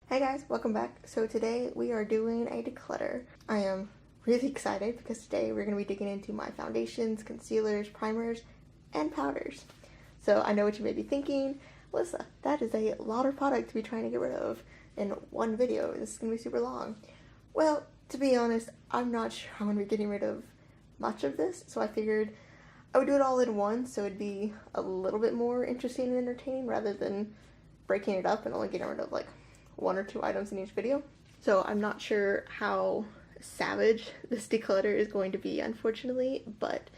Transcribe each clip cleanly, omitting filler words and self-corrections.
Hey guys, welcome back. So today we are doing a declutter. I am really excited because today we're going to be digging into my foundations, concealers, primers, and powders. So I know what you may be thinking, Alyssa, that is a lot of product to be trying to get rid of in one video. This is going to be super long. Well, to be honest, I'm not sure I'm going to be getting rid of much of this, so I figured I would do it all in one so it'd be a little bit more interesting and entertaining rather than breaking it up and only getting rid of like one or two items in each video. So I'm not sure how savage this declutter is going to be, unfortunately, but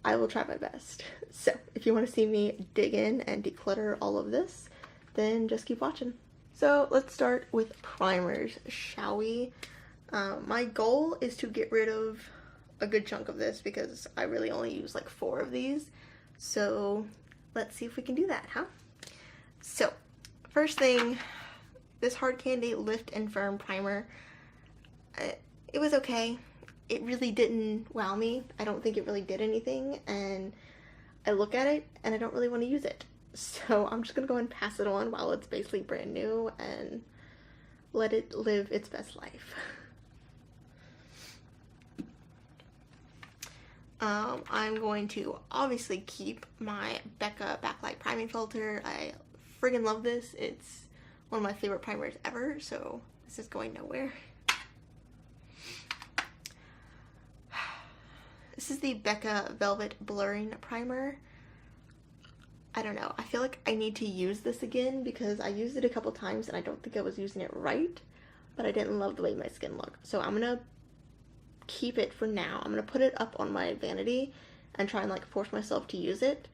I will try my best. So if you want to see me dig in and declutter all of this, then just keep watching. So let's start with primers, shall we? My goal is to get rid of a good chunk of this because I really only use like 4 of these. So let's see if we can do that, huh? So first thing, this Hard Candy Lift and Firm Primer. It was okay. It really didn't wow me. I don't think it really did anything, and I look at it and I don't really want to use it. So I'm just gonna go and pass it on while it's basically brand new and let it live its best life. I'm going to obviously keep my Becca Backlight Priming Filter. I friggin' love this. It's one of my favorite primers ever, so this is going nowhere. This is the Becca Velvet Blurring Primer. I don't know, I feel like I need to use this again because I used it a couple times and I don't think I was using it right, but I didn't love the way my skin looked. So I'm gonna keep it for now. I'm gonna put it up on my vanity and try and like force myself to use it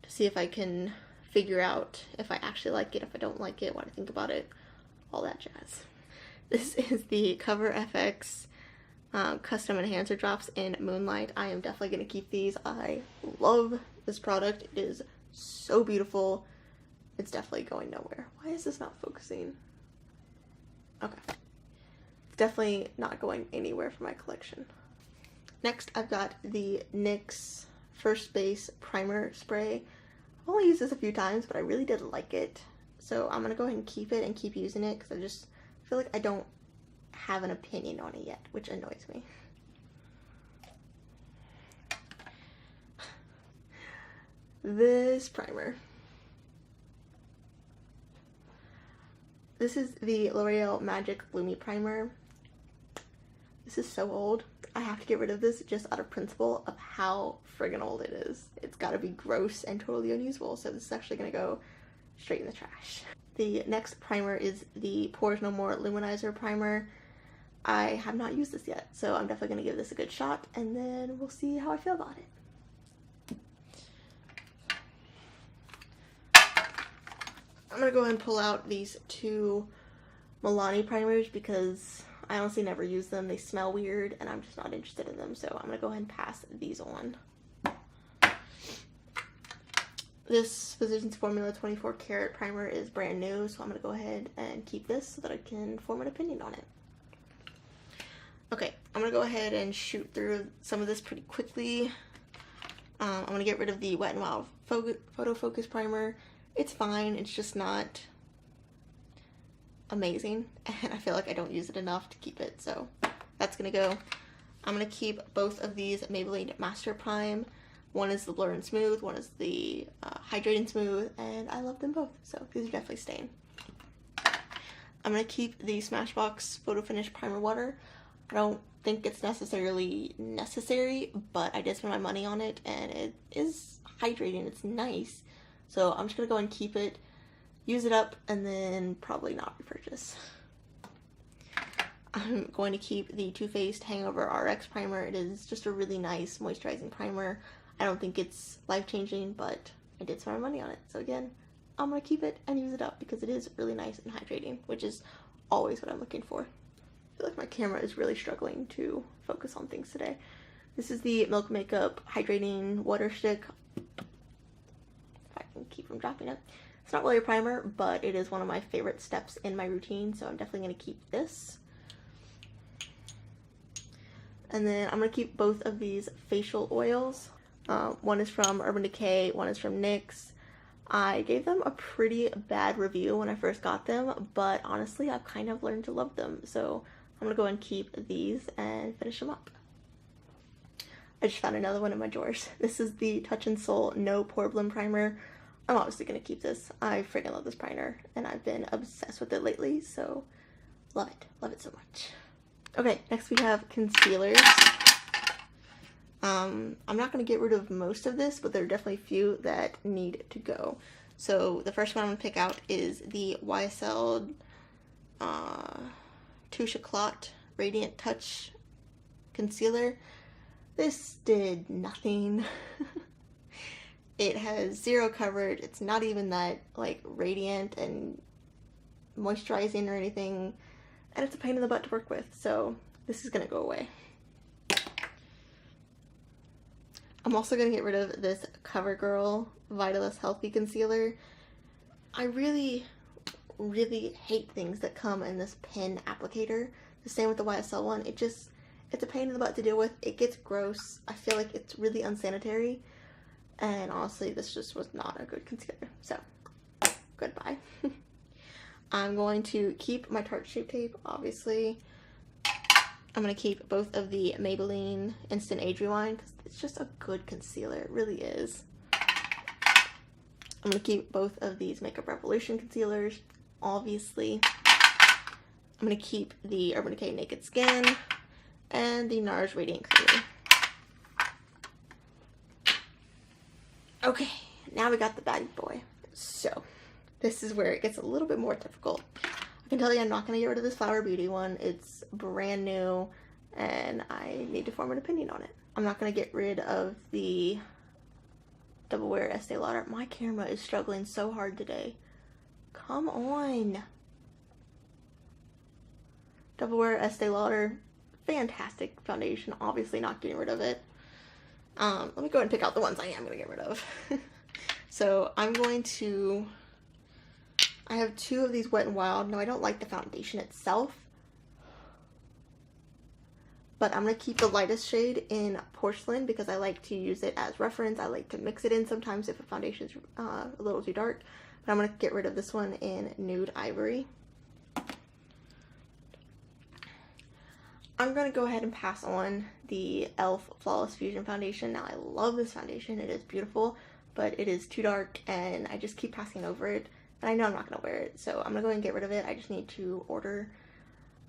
to see if I can figure out if I actually like it, if I don't like it, what I think about it, all that jazz. This is the Cover FX Custom Enhancer Drops in Moonlight. I am definitely going to keep these. I love this product. It is so beautiful. It's definitely going nowhere. Why is this not focusing? Okay. It's definitely not going anywhere for my collection. Next, I've got the NYX First Base Primer Spray. I've only used this a few times, but I really did like it. So I'm gonna go ahead and keep it and keep using it because I just feel like I don't have an opinion on it yet, which annoys me. This primer. This is the L'Oreal Magic Bloomy Primer. This is so old. I have to get rid of this just out of principle of how friggin' old it is. It's gotta be gross and totally unusable, so this is actually gonna go straight in the trash. The next primer is the Pores No More Luminizer Primer. I have not used this yet, so I'm definitely gonna give this a good shot, and then we'll see how I feel about it. I'm gonna go ahead and pull out these 2 Milani primers because I honestly never use them. They smell weird and I'm just not interested in them, so I'm gonna go ahead and pass these on. This Physicians Formula 24 Karat Primer is brand new, so I'm gonna go ahead and keep this so that I can form an opinion on it. Okay, I'm gonna go ahead and shoot through some of this pretty quickly. I'm gonna get rid of the Wet n Wild Photo Focus Primer. It's fine, it's just not amazing, and I feel like I don't use it enough to keep it, so that's gonna go. I'm gonna keep both of these Maybelline Master Prime. One is the Blur and Smooth, one is the Hydrate and Smooth, and I love them both, so these are definitely staying. I'm gonna keep the Smashbox Photo Finish Primer Water. I don't think it's necessarily necessary, but I did spend my money on it, and it is hydrating, it's nice. So I'm just gonna go and keep it, use it up, and then probably not repurchase. I'm going to keep the Too Faced Hangover RX Primer. It is just a really nice moisturizing primer. I don't think it's life-changing, but I did spend my money on it. So again, I'm gonna keep it and use it up because it is really nice and hydrating, which is always what I'm looking for. I feel like my camera is really struggling to focus on things today. This is the Milk Makeup Hydrating Water Stick. If I can keep from dropping it. It's not really a primer, but it is one of my favorite steps in my routine, so I'm definitely going to keep this. And then I'm going to keep both of these facial oils. One is from Urban Decay, one is from NYX. I gave them a pretty bad review when I first got them, but honestly, I've kind of learned to love them. So I'm gonna go and keep these and finish them up. I just found another one in my drawers. This is the Touch in Soul No Pore Blend Primer. I'm obviously gonna keep this. I freaking love this primer, and I've been obsessed with it lately, so love it so much. Okay, next we have concealers. I'm not going to get rid of most of this, but there are definitely a few that need to go. So the first one I'm going to pick out is the YSL Touche Éclat Radiant Touch Concealer. This did nothing. It has zero coverage. It's not even that like radiant and moisturizing or anything, and it's a pain in the butt to work with, so this is going to go away. I'm also going to get rid of this CoverGirl Vitalist Healthy Concealer. I really hate things that come in this pen applicator. The same with the YSL one. It's a pain in the butt to deal with. It gets gross. I feel like it's really unsanitary. And honestly, this just was not a good concealer. So, goodbye. I'm going to keep my Tarte Shape Tape, obviously. I'm going to keep both of the Maybelline Instant Age Rewind because it's just a good concealer. It really is. I'm going to keep both of these Makeup Revolution concealers, obviously. I'm going to keep the Urban Decay Naked Skin and the NARS Radiant Cream. Okay, now we got the bad boy. So, this is where it gets a little bit more difficult. I can tell you I'm not going to get rid of this Flower Beauty one. It's brand new and I need to form an opinion on it. I'm not going to get rid of the Double Wear Estee Lauder. My camera is struggling so hard today. Come on. Double Wear Estee Lauder. Fantastic foundation. Obviously not getting rid of it. Let me go ahead and pick out the ones I am going to get rid of. So I'm going to... I have two of these Wet n Wild. No, I don't like the foundation itself, but I'm going to keep the lightest shade in Porcelain because I like to use it as reference. I like to mix it in sometimes if a foundation is a little too dark, but I'm going to get rid of this one in Nude Ivory. I'm going to go ahead and pass on the e.l.f. Flawless Fusion Foundation. Now, I love this foundation. It is beautiful, but it is too dark and I just keep passing over it. And I know I'm not going to wear it, so I'm going to go ahead and get rid of it. I just need to order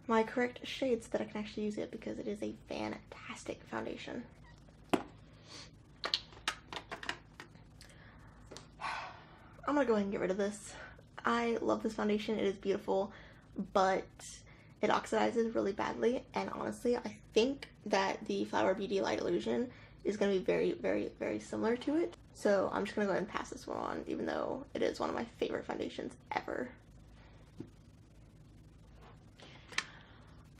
my correct shades so that I can actually use it because it is a fantastic foundation. I'm going to go ahead and get rid of this. I love this foundation. It is beautiful, but it oxidizes really badly. And honestly, I think that the Flower Beauty Light Illusion is going to be very similar to it. So I'm just going to go ahead and pass this one on, even though it is one of my favorite foundations ever.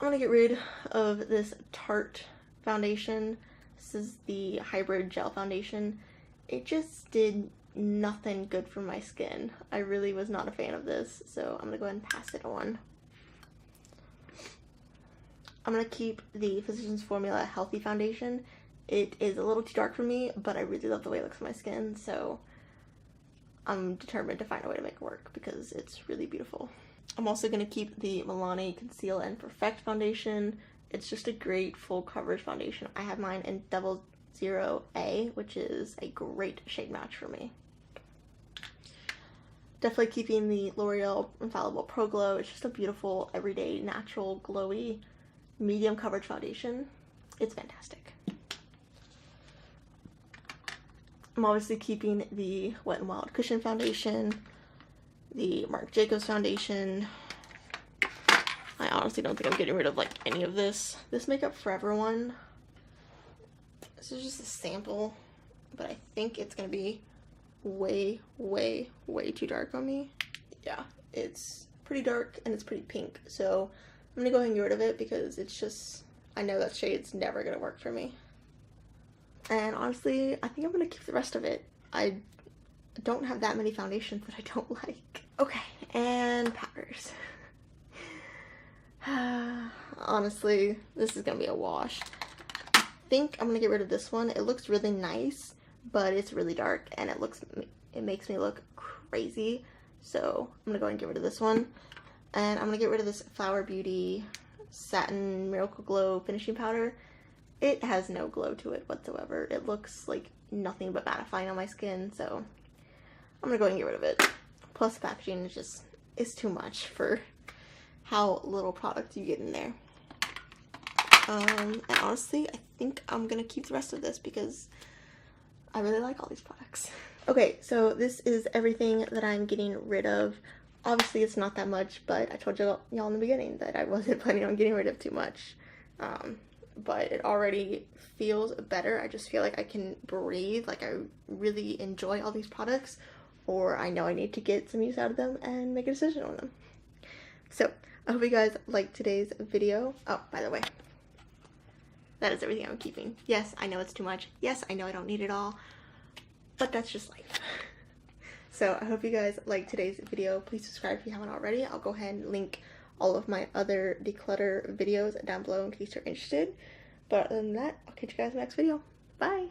I'm going to get rid of this Tarte foundation. This is the Hybrid Gel Foundation. It just did nothing good for my skin. I really was not a fan of this, so I'm going to go ahead and pass it on. I'm going to keep the Physicians Formula Healthy Foundation. It is a little too dark for me, but I really love the way it looks on my skin, so I'm determined to find a way to make it work because it's really beautiful. I'm also going to keep the Milani Conceal and Perfect Foundation. It's just a great full coverage foundation. I have mine in 00A, which is a great shade match for me. Definitely keeping the L'Oreal Infallible Pro Glow. It's just a beautiful, everyday, natural, glowy, medium coverage foundation. It's fantastic. I'm obviously keeping the Wet n Wild Cushion Foundation, the Marc Jacobs Foundation. I honestly don't think I'm getting rid of like any of this. This Makeup Forever one, this is just a sample, but I think it's going to be way too dark on me. Yeah, it's pretty dark and it's pretty pink, so I'm going to go ahead and get rid of it because it's just, I know that shade's never going to work for me. And honestly, I think I'm going to keep the rest of it. I don't have that many foundations that I don't like. Okay, and powders. Honestly, this is going to be a wash. I think I'm going to get rid of this one. It looks really nice, but it's really dark and it makes me look crazy. So I'm gonna go ahead and get rid of this one. And I'm gonna get rid of this Flower Beauty Satin Miracle Glow finishing powder. It has no glow to it whatsoever. It looks like nothing but mattifying on my skin, so I'm gonna go ahead and get rid of it. Plus the packaging is too much for how little product you get in there. And honestly, I think I'm gonna keep the rest of this because I really like all these products. Okay, so this is everything that I'm getting rid of. Obviously, it's not that much, but I told y'all in the beginning that I wasn't planning on getting rid of too much. But it already feels better. I just feel like I can breathe, like I really enjoy all these products, or I know I need to get some use out of them and make a decision on them. So, I hope you guys liked today's video. Oh, by the way, that is everything I'm keeping. Yes, I know it's too much. Yes, I know I don't need it all, but that's just life. So, I hope you guys liked today's video. Please subscribe if you haven't already. I'll go ahead and link all of my other declutter videos down below in case you're interested. But other than that, I'll catch you guys in the next video. Bye!